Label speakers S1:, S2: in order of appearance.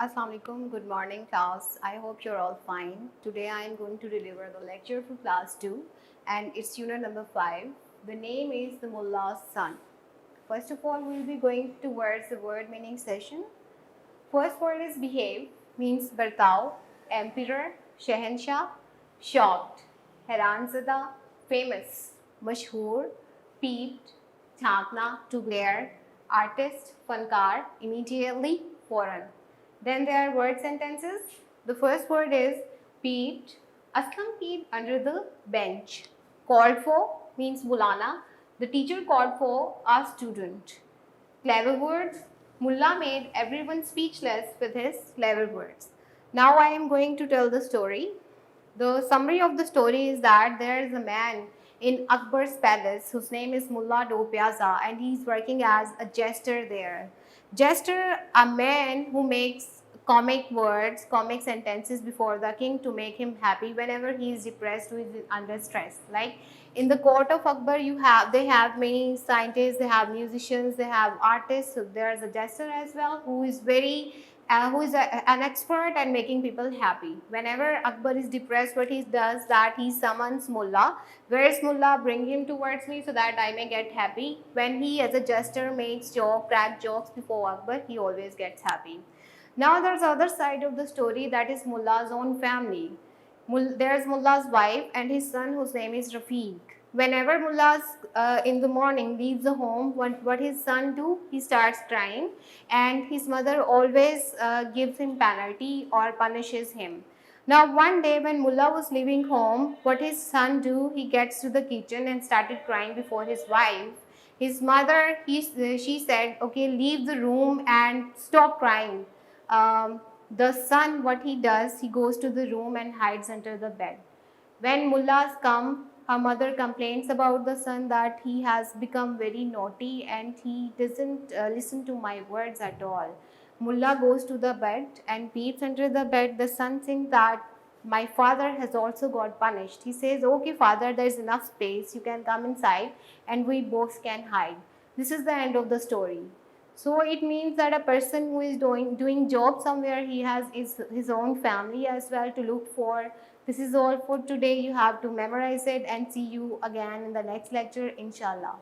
S1: Assalamu alaikum. Good morning, class. I hope you're all fine. Today I am going to deliver the lecture for class 2 and it's unit number 5. The name is the Mullah's Son. First of all, we'll be going towards the word meaning session. First word is behave, means bartao, emperor, shehenshah, shocked, heranzada, famous, mashhoor, peeped, jhankna, to glare, artist, fankar, immediately, foreign. Then there are word sentences. The first word is peeped. Aslam peeped under the bench. Called for means bulana. The teacher called for a student. Clever words. Mullah made everyone speechless with his clever words. Now I am going to tell the story. The summary of the story is that there is a man in Akbar's palace whose name is Mullah Do Piazza and he's working as a jester there. Jester, a man who makes comic words, comic sentences before the king to make him happy whenever he is depressed or is under stress. Like in the court of Akbar, they have many scientists, they have musicians, they have artists. So there is a jester as well who is an expert at making people happy. Whenever Akbar is depressed, what he does that he summons Mullah. Where is Mullah? Bring him towards me so that I may get happy. When he as a jester makes crack jokes before Akbar, he always gets happy. Now there's other side of the story, that is Mullah's own family. There's Mullah's wife and his son whose name is Rafiq. Whenever Mullah in the morning leaves the home, what his son do? He starts crying and his mother always gives him penalty or punishes him. Now one day when Mullah was leaving home, what his son do? He gets to the kitchen and started crying before his wife. His mother, she said, okay, leave the room and stop crying. The son, what he does, he goes to the room and hides under the bed. When Mullahs come, her mother complains about the son that he has become very naughty and he doesn't listen to my words at all. Mullah goes to the bed and peeps under the bed. The son thinks that my father has also got punished. He says, okay father, there is enough space, you can come inside and we both can hide. This is the end of the story. So it means that a person who is doing job somewhere, he has his own family as well to look for. This is all for today. You have to memorize it and see you again in the next lecture, inshallah.